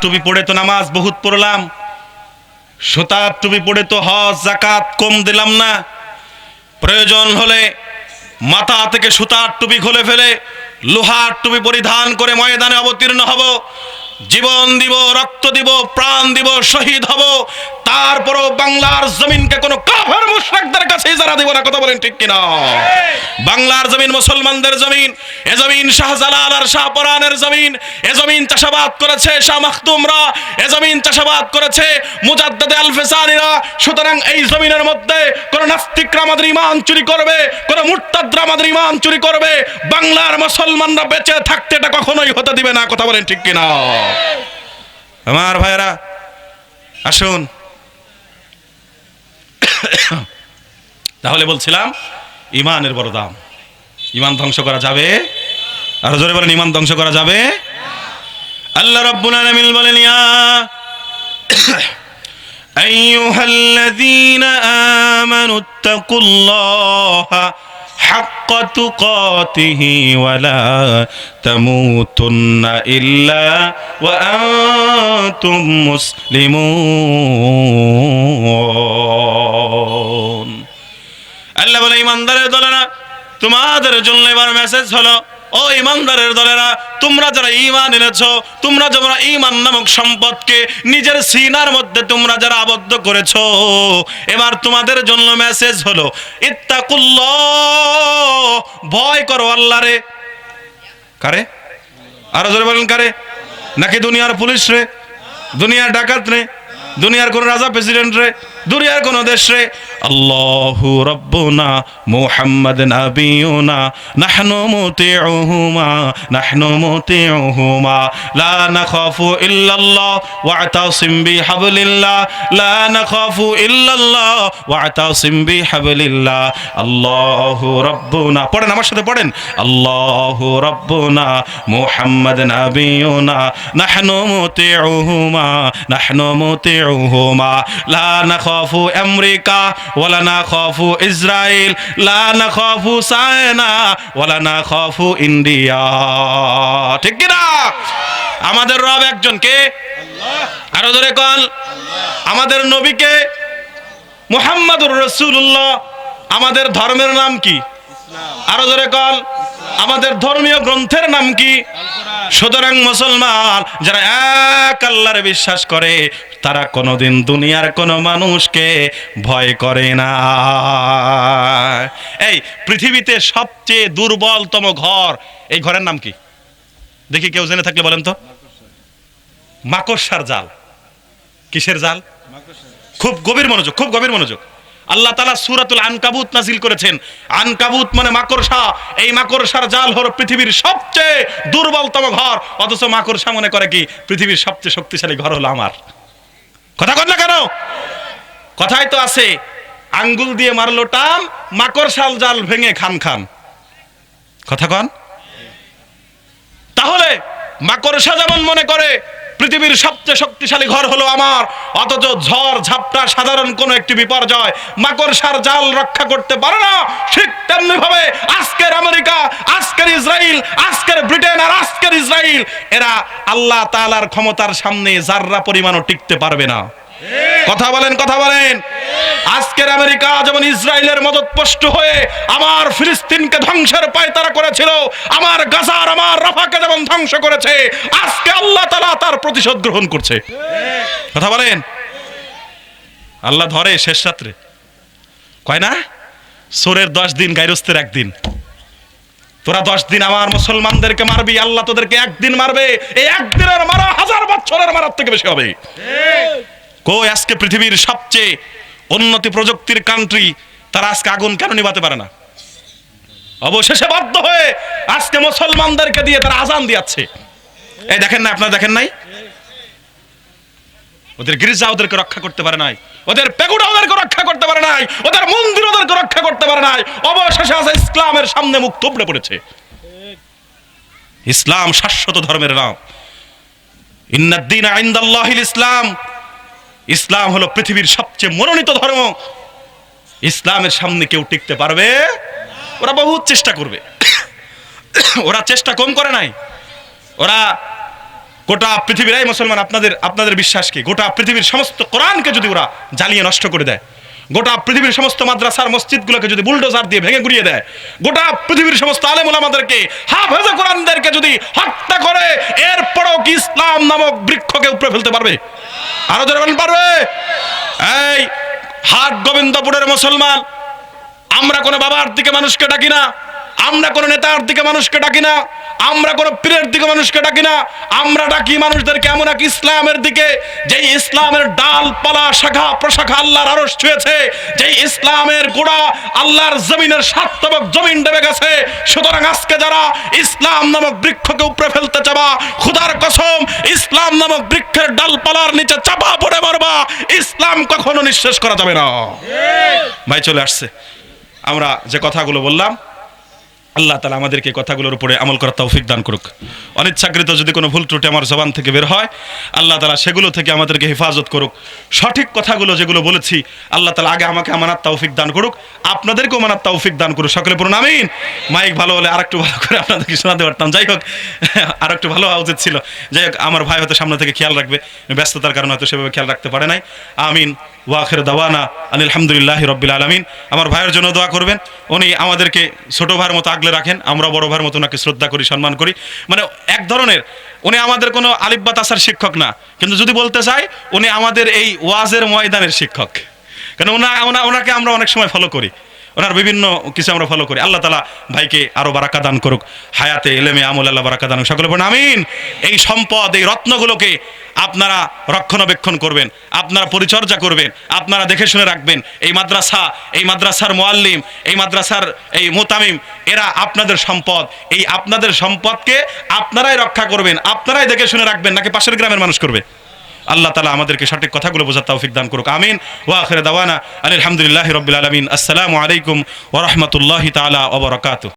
টুপি পড়ে তো নামাজ বহুত পড়লাম, সুতার টুপি পড়ে তো হজ যাকাত কম দিলাম না। প্রয়োজন হলে মাথা থেকে সুতার টুপি খুলে ফেলে লোহার টুপি পরিধান করে ময়দানে অবতীর্ণ হব, জীবন দিব, রক্ত দিব, প্রাণ দিব, শহীদ হব। তারপরও বাংলার জমিনকে কোনো কাফের মুশরিকদের কাছে ইজারা দিব না। কথা বলেন ঠিক কিনা? বাংলার জমিন মুসলমানদের জমিন। এ জমিন শাহজালাল আর শাহপরানের জমিন। এ জমিন চাষাবাদ করেছে শাহ মাখদুমরা, এ জমিন চাষাবাদ করেছে মুজাদ্দেদে আল ফেসানিরা। সুতরাং এই জমিনের মধ্যে কোন নাস্তিকরা আমাদের ঈমান চুরি করবে, কোন মুরতাদরা আমাদের ঈমান চুরি করবে, বাংলার মুসলমানরা বেঁচে থাকতে এটা কখনোই হতে দিবে না। কথা বলেন ঠিক কিনা? আমার ভাইরা আসুন, তাহলে বলছিলাম ঈমানের বড় দাম। ঈমান ধ্বংস করা যাবে? আর জোরে বলেন, ঈমান ধ্বংস করা যাবে? আল্লাহ রাব্বুল আলামিন বলেন, ইয়া আইয়ুহাল্লাযীনা আমানুত্তাকুল্লাহা হাক্কা তুকাতিহি ওয়া লা তামুতুন্না ইল্লা ওয়া আনতুম মুসলিমুন। আল্লাহ বলে, ইমানদারের দলেরা, তোমাদের জন্য এবার মেসেজ হলো, ও ইমানদারের দলেরা, তোমরা যারা ঈমান এনেছো, তোমরা যারা ঈমান নামক সম্পদকে নিজের সিনার মধ্যে তোমরা যারা আবদ্ধ করেছো, এবার তোমাদের জন্য মেসেজ হলো, ইত্তাকুল্লাহ, ভয় করো আল্লাহরে। কারে? আরো জোরে বলেন, কারে? নাকি দুনিয়ার পুলিশ রে, দুনিয়ার ডাকাত রে, দুনিয়ার কোন রাজা প্রেসিডেন্ট রে, দুনিয়ার কোন দেশ রে? আল্লাহু রাব্বুনা মুহাম্মাদ নাবিয়ুনা নাহনু মুতিউহুমা নাহনু মুতিউহুমা লা নাখাফু ইল্লাল্লাহ ওয়াতাসিম বিহাবলিল্লাহ লা নাখাফু ইল্লাল্লাহ ওয়াতাসিম বিহাবলিল্লাহ। আল্লাহু রাব্বুনা, পড়েন আমার সাথে, পড়েন, আল্লাহু রাব্বুনা মুহাম্মাদ নাবিয়ুনা নাহনু মুতিউহুমা নাহনু মুতিউহুমা লা নাখাফু আমেরিকা ওয়ালা নাখাফু ইসরাইল লা নাখাফু চায়না ওয়ালা নাখাফু ইন্ডিয়া। ঠিক কি না? আমাদের রব একজন, কে? আল্লাহ। আরো জোরে কোন? আমাদের নবীকে মুহাম্মাদুর রাসূলুল্লাহ। আমাদের ধর্মের নাম কি? ইসলাম। আরো জোরে কোন? আমাদের ধর্মীয় গ্রন্থের নাম কি? সুতরাং মুসলমান যারা এক আল্লাহরে বিশ্বাস করে, তারা কোনোদিন দুনিয়ার কোনো মানুষকে ভয় করে না। এই পৃথিবীতে সবচেয়ে দুর্বলতম ঘর, এই ঘরের নাম কি? দেখি কেউ জেনে থাকলে বলেন তো। মাকড়সার জাল। কিসের জাল? খুব গভীর মনোযোগ, খুব গভীর মনোযোগ। আল্লাহ তাআলা সূরাতুল আনকাবুত নাযিল করেছেন। আনকাবুত মানে মাকড়সা। এই মাকড়সার জাল হলো পৃথিবীর সবচেয়ে দুর্বলতম ঘর। অথচ মাকড়সা মনে করে কি পৃথিবীর সবচেয়ে শক্তিশালী ঘর হলো আমার। কথা কন না কেন? কথাই তো আছে, আঙ্গুল দিয়ে মারলো টান, মাকড়সার জাল ভেঙে খান খান। কথা কন? তাহলে মাকড়সা যেমন মনে করে পৃথিবীর সবচেয়ে শক্তিশালী ঘর হলো আমার, অথচ ঝড় ঝাপটা সাধারণ কোন একটি বিপর্যয় মাকড়সার জাল রক্ষা করতে পারে না। ঠিক তেমনি ভাবে আজকের আমেরিকা, আজকের ইসরায়েল, আজকের ব্রিটেন আর আজকের ইসরায়েল, এরা আল্লাহ তাআলার ক্ষমতার সামনে যাররা পরিমাণও টিকতে পারবে না। কথা বলেন, কথা বলেন। আজকের আমেরিকা যেমন ইসরায়েলের মদতপুষ্ট হয়ে আমার ফিলিস্তিনকে ধ্বংসের পায়তারা করেছিল, আমার গাজার, আমার রাফাকে যেমন ধ্বংস করেছে, আজকে আল্লাহ তাআলা তার প্রতিশোধ গ্রহণ করছে। কথা বলেন। আল্লাহ ধরে শেষ রাত্রে, কয় না, সোরের 10 দিন, গায়রস্তের 1 দিন। তোরা 10 দিন আমার মুসলমানদেরকে মারবি, আল্লাহ তোদেরকে 1 দিন মারবে। এই 1 দিনের মারা 1000 বছরের মারার থেকে বেশি হবে। কই আজকে পৃথিবীর সবচেয়ে উন্নতি প্রযুক্তির কান্ট্রি, তারা আজকে আগুন কেন নিভাতে পারে না? অবশেষে বাধ্য হয়ে আজকে মুসলমানদেরকে দিয়ে তারা আজান দিয়াচ্ছে। এই দেখেন না, আপনারা দেখেন নাই? ওদের গির্জা ওদেরকে রক্ষা করতে পারে নাই, ওদের পেগুড়া ওদেরকে রক্ষা করতে পারে নাই, ওদের মন্দির ওদেরকে রক্ষা করতে পারে নাই। অবশেষে আজ ইসলামের সামনে মুখ থুবড়ে পড়েছে। ইসলাম শাশ্বত ধর্মের নাম। ইন্নাদ-দীনা ইনদাল্লাহিল ইসলাম। ইসলাম হলো পৃথিবীর সবচেয়ে মনোনীত ধর্ম। ইসলামের সামনে কেউ টিকতে পারবে? ওরা বহুত চেষ্টা করবে, ওরা চেষ্টা কম করে নাই। ওরা গোটা পৃথিবীর, এই মুসলমান আপনাদের বিশ্বাস কি? গোটা পৃথিবীর সমস্ত কোরআনকে যদি ওরা জ্বালিয়ে নষ্ট করে দেয়, গোটা পৃথিবীর সমস্ত মাদ্রাসার মসজিদগুলোকে যদি বুলডোজার দিয়ে ভেঙে গুড়িয়ে দেয়, গোটা পৃথিবীর সমস্ত আলেম ওলামাদেরকে, হাফেজে কোরআনদেরকে যদি হত্যা করে, এরপরেও কি ইসলাম নামক বৃক্ষকে উপড়ে ফেলতে পারবে? আরো জোরে বলেন, পারবে? এই হাট গোবিন্দপুরের মুসলমান, আমরা কোনো বাবার দিকে মানুষকে ডাকি না, আমরা কোনো নেতার দিকে মানুষকে ডাকি না, আমরা কোনো পীরের দিকে মানুষকে ডাকি না, আমরা ডাকি মানুষদেরকে এমন এক ইসলামের দিকে, যেই ইসলামের ডালপালা শাখা প্রশাখা আল্লাহর আরশ ছুঁয়েছে, যেই ইসলামের গোড়া আল্লাহর জমিনের সাতবক জমিন ডেবে গেছে। সুতরাং আজকে যারা ইসলাম নামক বৃক্ষকে উপড়ে ফেলতে চাবা, খোদার কসম ইসলাম নামক বৃক্ষের ডালপালার নিচে চাপা পড়ে মরবা, ইসলাম কখনো নিঃশেষ করা যাবে না। ভাই চলে আসছে, আমরা যে কথাগুলো বললাম, আল্লাহ তাআলা আমাদেরকে কথাগুলোর উপরে আমল করার তৌফিক দান করুক। অনিচ্ছাকৃত যদি কোনো ভুল ত্রুটি আমার জবান থেকে বের হয়, আল্লাহ তাআলা সেগুলো থেকে আমাদেরকে হেফাজত করুক। সঠিক কথাগুলো যেগুলো বলেছি, আল্লাহ তাআলা আগে আমাকে আমানত তৌফিক দান করুক, আপনাদেরকেও আমানত তৌফিক দান করুক। সকলে পড়ুন আমিন। মাইক ভালো হলে আরেকটু ভালো করে আপনাদেরকে শোনাতে পারতাম। যাই হোক, আরেকটু ভালো হওয়া উচিত ছিল। যাই হোক, আমার ভাই হয়তো সামনে থেকে খেয়াল রাখবে, ব্যস্ততার কারণে হয়তো সেভাবে খেয়াল রাখতে পারে নাই। আমিন। ওয়া আখিরু দাওয়ানা আনিল হামদুলিল্লাহি রাব্বিল আলামিন। আমার ভাইয়ের জন্য দোয়া করবেন। উনি আমাদেরকে ছোট ভাইয়ের মতো আগলে রাখেন, আমরা বড় ভাইয়ের মতো ওনাকে শ্রদ্ধা করি, সম্মান করি। মানে এক ধরনের উনি আমাদের কোনো আলিফ বা তাসার শিক্ষক না, কিন্তু যদি বলতে চাই উনি আমাদের এই ওয়াজের ময়দানের শিক্ষক। কারণ ওনাকে আমরা অনেক সময় ফলো করি, ওনার বিভিন্ন কিছু আমরা ফলো করি। আল্লাহ তাআলা ভাইকে আরো বারাকা দান করুক, হায়াতে এলেমে আমল আল্লাহ বারাকা দান করুক। সকলে বলুন আমিন। এই সম্পদ, এই রত্নগুলোকে আপনারা রক্ষণাবেক্ষণ করবেন, আপনারা পরিচর্যা করবেন, আপনারা দেখে শুনে রাখবেন। এই মাদ্রাসার মুআল্লিম, এই মাদ্রাসার এই মুতামিম, এরা আপনাদের সম্পদ। এই আপনাদের সম্পদকে আপনারাই রক্ষা করবেন, আপনারাই দেখে শুনে রাখবেন, নাকি পাশের গ্রামের মানুষ করবে? আল্লাহ তাআলা আমাদেরকে সঠিক কথাগুলো বোঝার তৌফিক দান করুক। আমিন। ওয়া আখিরু দাওয়ানা আলহামদুলিল্লাহি রাব্বিল আলামিন। আসসালামু আলাইকুম ওয়া রাহমাতুল্লাহি তাআলা ওয়া বারাকাতুহু।